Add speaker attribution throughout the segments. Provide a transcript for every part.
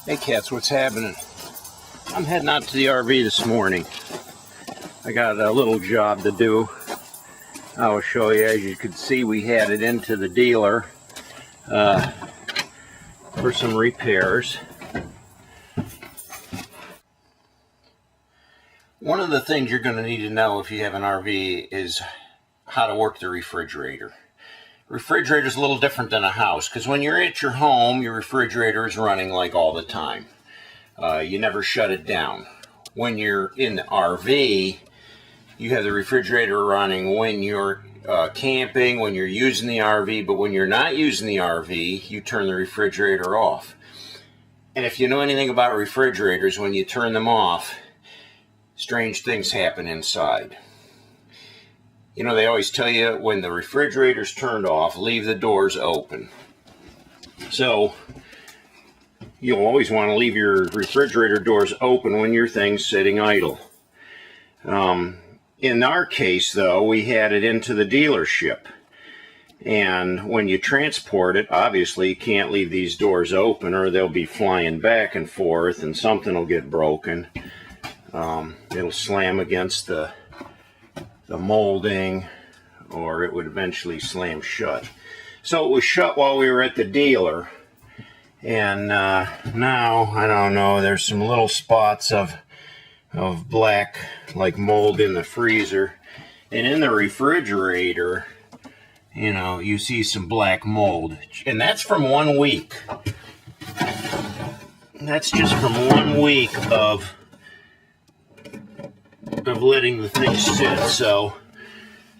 Speaker 1: Hey cats, what's happening? I'm heading out to the RV this morning. I got a little job to do. I will show you. As you can see, we had it into the dealer for some repairs. One of the things you're going to need to know if you have an RV is how to work the refrigerator. Refrigerator is a little different than a house, because when you're at your home, your refrigerator is running like all the time. You never shut it down. When you're in the RV, you have the refrigerator running when you're camping, when you're using the RV, but when you're not using the RV, you turn the refrigerator off. And if you know anything about refrigerators, when you turn them off, strange things happen inside. You know, they always tell you when the refrigerator's turned off, leave the doors open. So you'll always want to leave your refrigerator doors open when your thing's sitting idle. In our case, though, we had it into the dealership. And when you transport it, obviously you can't leave these doors open or they'll be flying back and forth and something will get broken. It'll slam against the molding, or it would eventually slam shut. So it was shut while we were at the dealer, and now I don't know, there's some little spots of black like mold in the freezer, and in the refrigerator, you know, you see some black mold, and that's from 1 week. That's just from 1 week of letting the thing sit. So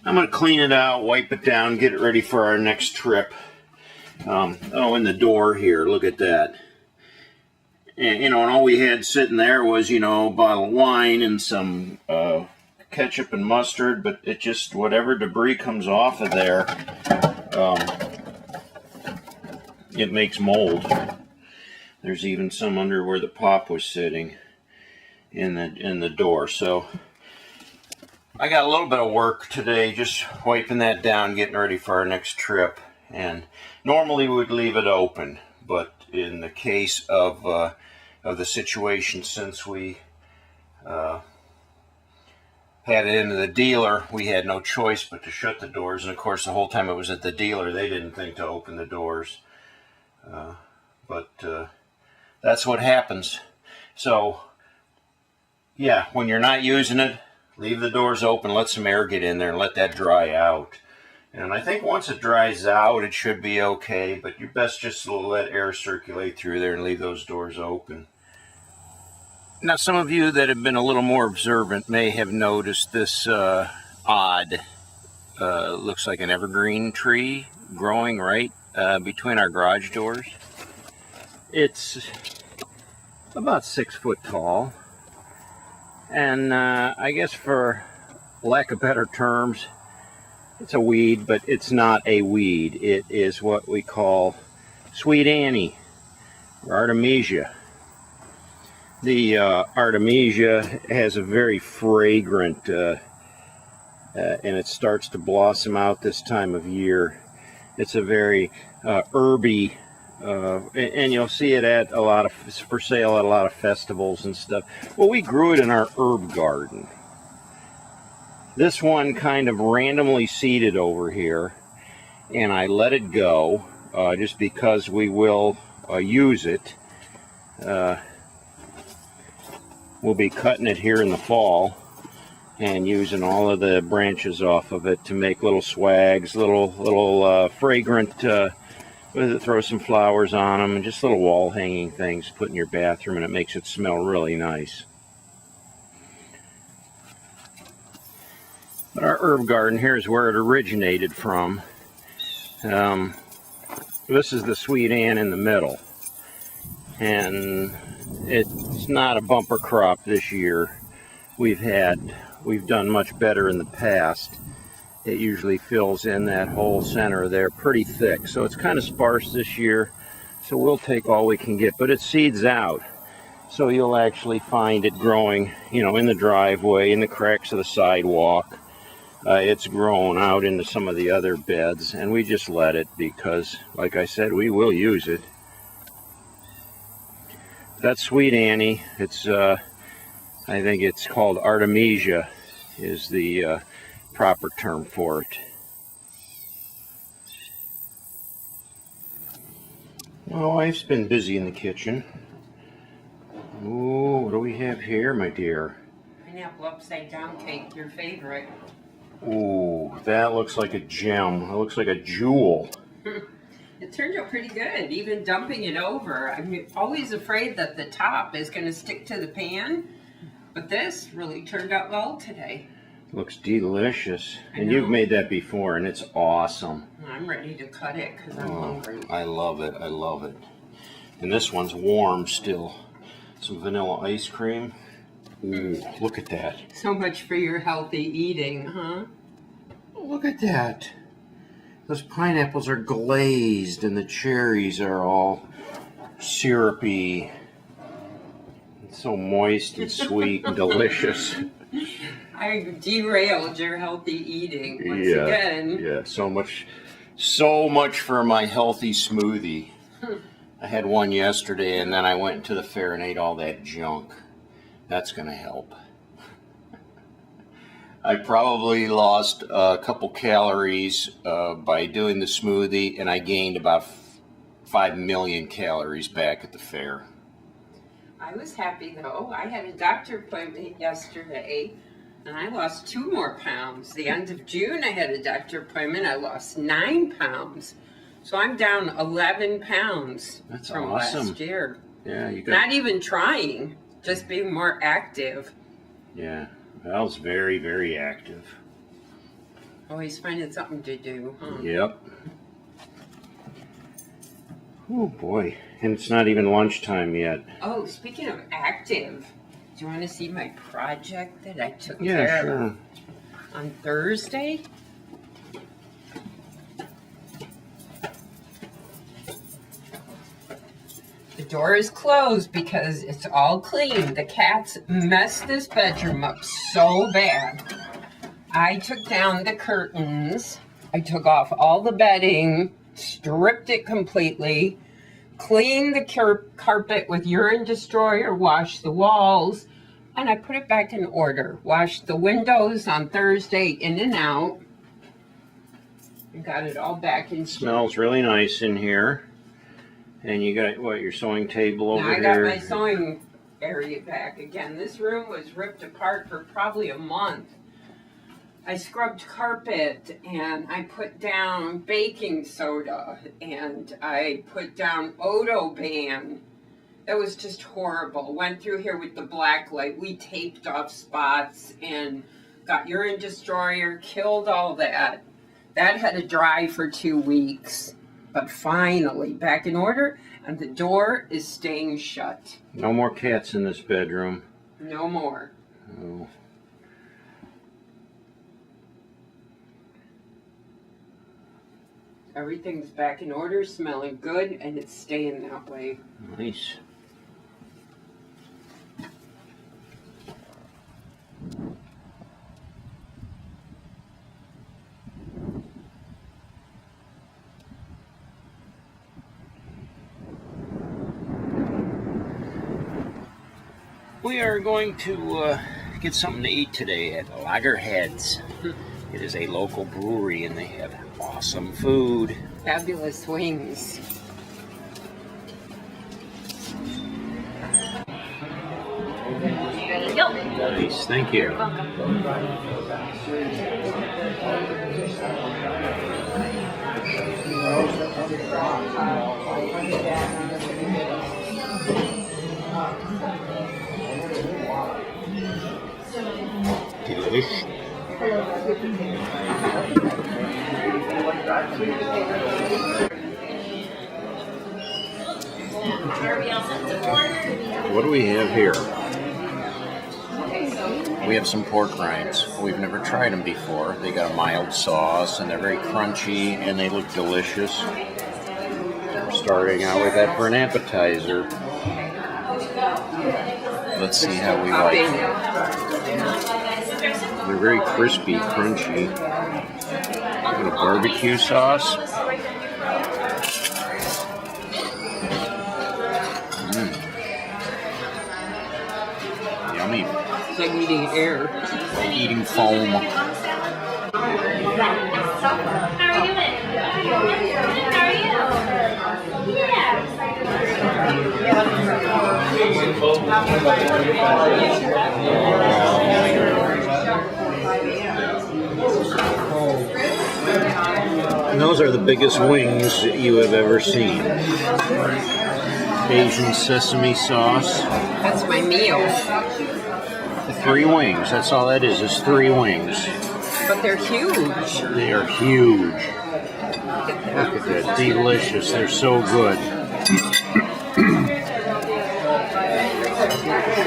Speaker 1: I'm going to clean it out, wipe it down, get it ready for our next trip. In the door here, look at that. And, you know, and all we had sitting there was, you know, a bottle of wine and some ketchup and mustard, but it just, whatever debris comes off of there, it makes mold. There's even some under where the pop was sitting in the door. So I got a little bit of work today, just wiping that down, getting ready for our next trip. And normally we would leave it open, but in the case of the situation, since we had it into the dealer, we had no choice but to shut the doors. And of course, the whole time it was at the dealer, they didn't think to open the doors. But that's what happens. So yeah, when you're not using it, leave the doors open, let some air get in there, and let that dry out. And I think once it dries out, it should be okay, but you're best just to let air circulate through there and leave those doors open. Now, some of you that have been a little more observant may have noticed this odd, looks like an evergreen tree growing right between our garage doors. It's about 6 foot tall. And I guess for lack of better terms, it's a weed, but it's not a weed. It is what we call Sweet Annie, or Artemisia. The Artemisia has a very fragrant, and it starts to blossom out this time of year. It's a very herby, and you'll see it at a lot of, for sale at a lot of festivals and stuff. Well, we grew it in our herb garden. This one kind of randomly seeded over here, and I let it go just because we will use it. We'll be cutting it here in the fall and using all of the branches off of it to make little swags, little fragrant, throw some flowers on them, and just little wall hanging things to put in your bathroom, and it makes it smell really nice. But our herb garden here is where it originated from. This is the Sweet Ann in the middle, and it's not a bumper crop this year. We've done much better in the past. It usually fills in that whole center there pretty thick, so it's kind of sparse this year, so we'll take all we can get. But it seeds out, so you'll actually find it growing, you know, in the driveway, in the cracks of the sidewalk. It's grown out into some of the other beds, and we just let it because, like I said, we will use it. That's Sweet Annie. It's I think it's called Artemisia is the proper term for it. My wife's been busy in the kitchen. Ooh, what do we have here, my dear?
Speaker 2: Pineapple upside down cake, your favorite.
Speaker 1: Ooh, that looks like a gem. It looks like a jewel.
Speaker 2: It turned out pretty good, even dumping it over. I'm always afraid that the top is going to stick to the pan, but this really turned out well today.
Speaker 1: Looks delicious. And you've made that before, and it's awesome.
Speaker 2: I'm ready to cut it because I'm hungry.
Speaker 1: I love it. I love it. And this one's warm still. Some vanilla ice cream. Ooh, look at that.
Speaker 2: So much for your healthy eating, huh?
Speaker 1: Look at that. Those pineapples are glazed and the cherries are all syrupy. It's so moist and sweet and delicious.
Speaker 2: I derailed your healthy eating once again.
Speaker 1: Yeah, so much for my healthy smoothie. I had one yesterday and then I went to the fair and ate all that junk. That's going to help. I probably lost a couple calories by doing the smoothie, and I gained about 5 million calories back at the fair.
Speaker 2: I was happy though. I had a doctor appointment yesterday, and I lost 2 more pounds. The end of June, I had a doctor appointment. I lost 9 pounds. So I'm down 11 pounds from last year.
Speaker 1: Yeah, you got
Speaker 2: not even trying, just being more active.
Speaker 1: Yeah. Val's very, very active.
Speaker 2: Always finding something to do, huh?
Speaker 1: Yep. Oh, boy. And it's not even lunchtime yet.
Speaker 2: Oh, speaking of active, do you want to see my project that I took care of on Thursday? The door is closed because it's all clean. The cats messed this bedroom up so bad. I took down the curtains. I took off all the bedding, stripped it completely, cleaned the carpet with urine destroyer, washed the walls, and I put it back in order. Washed the windows on Thursday in and out. And got it all back in.
Speaker 1: Smells really nice in here. And you got, what, your sewing table over here?
Speaker 2: I got my sewing area back again. This room was ripped apart for probably a month. I scrubbed carpet, and I put down baking soda, and I put down Odoban. That was just horrible. Went through here with the black light. We taped off spots and got urine destroyer, killed all that. That had to dry for 2 weeks. But finally, back in order, and the door is staying shut.
Speaker 1: No more cats in this bedroom.
Speaker 2: No more.
Speaker 1: Oh.
Speaker 2: Everything's back in order, smelling good, and it's staying that way.
Speaker 1: Nice. We are going to get something to eat today at Lager Heads. It is a local brewery and they have awesome food.
Speaker 2: Fabulous wings.
Speaker 3: Ready to go.
Speaker 1: Nice, thank you.
Speaker 3: You're welcome.
Speaker 1: Delish. What do we have here? We have some pork rinds. We've never tried them before. They got a mild sauce and they're very crunchy and they look delicious. We're starting out with that for an appetizer. Let's see how we like them. They're very crispy, crunchy. Got a barbecue sauce.
Speaker 2: It's like eating air.
Speaker 1: Like eating foam.
Speaker 3: How are you doing? How are you?
Speaker 1: And those are the biggest wings that you have ever seen. Asian sesame sauce.
Speaker 2: That's my meal.
Speaker 1: 3 wings. That's all that is 3 wings.
Speaker 2: But they're huge.
Speaker 1: They are huge.
Speaker 2: Look at that.
Speaker 1: Look at that. Delicious. They're so good.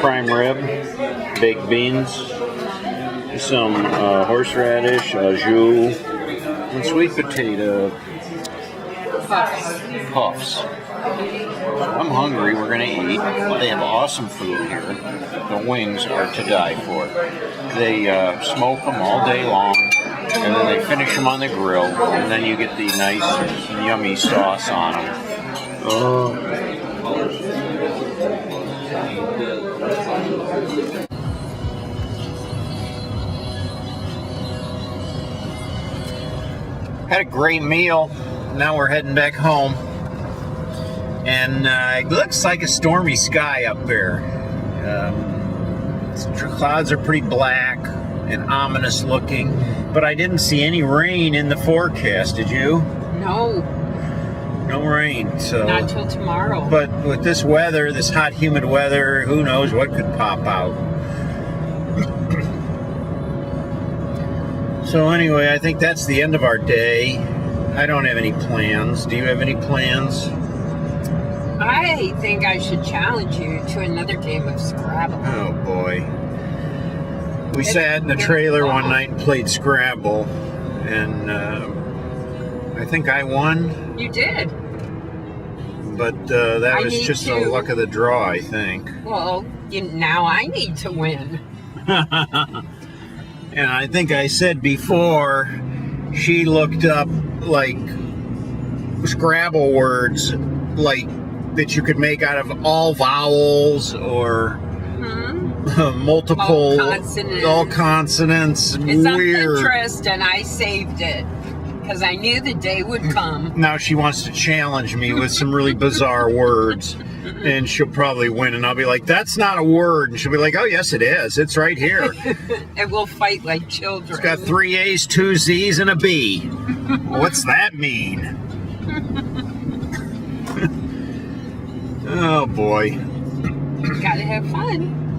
Speaker 1: Prime rib, baked beans, some horseradish, au jus, and sweet potato puffs. I'm hungry. We're going to eat. They have awesome food here. The wings are to die for. They smoke them all day long, and then they finish them on the grill, and then you get the nice, yummy sauce on them. Oh. Had a great meal. Now we're heading back home. And it looks like a stormy sky up there. Clouds are pretty black and ominous looking, but I didn't see any rain in the forecast. Did you?
Speaker 2: No,
Speaker 1: No rain. So
Speaker 2: not till tomorrow.
Speaker 1: But with this weather, this hot, humid weather, who knows what could pop out. So anyway, I think that's the end of our day. I don't have any plans. Do you have any plans?
Speaker 2: I think I should challenge you to another game of Scrabble.
Speaker 1: Oh boy. We sat in the trailer one night and played Scrabble, and I think I won.
Speaker 2: You did.
Speaker 1: But that
Speaker 2: I
Speaker 1: was
Speaker 2: need
Speaker 1: just the
Speaker 2: to-
Speaker 1: luck of the draw, I think.
Speaker 2: Well, now I need to win.
Speaker 1: And I think I said before, she looked up like Scrabble words like that you could make out of all vowels or multiple all consonants.
Speaker 2: It's
Speaker 1: Weird.
Speaker 2: on Pinterest, and I saved it because I knew the day would come.
Speaker 1: Now she wants to challenge me with some really bizarre words, and she'll probably win. And I'll be like, "That's not a word," and she'll be like, "Oh yes, it is. It's right here.
Speaker 2: And we'll fight like children.
Speaker 1: It's got 3 A's, 2 Z's, and a B. What's that mean?" Oh boy.
Speaker 2: Gotta have fun.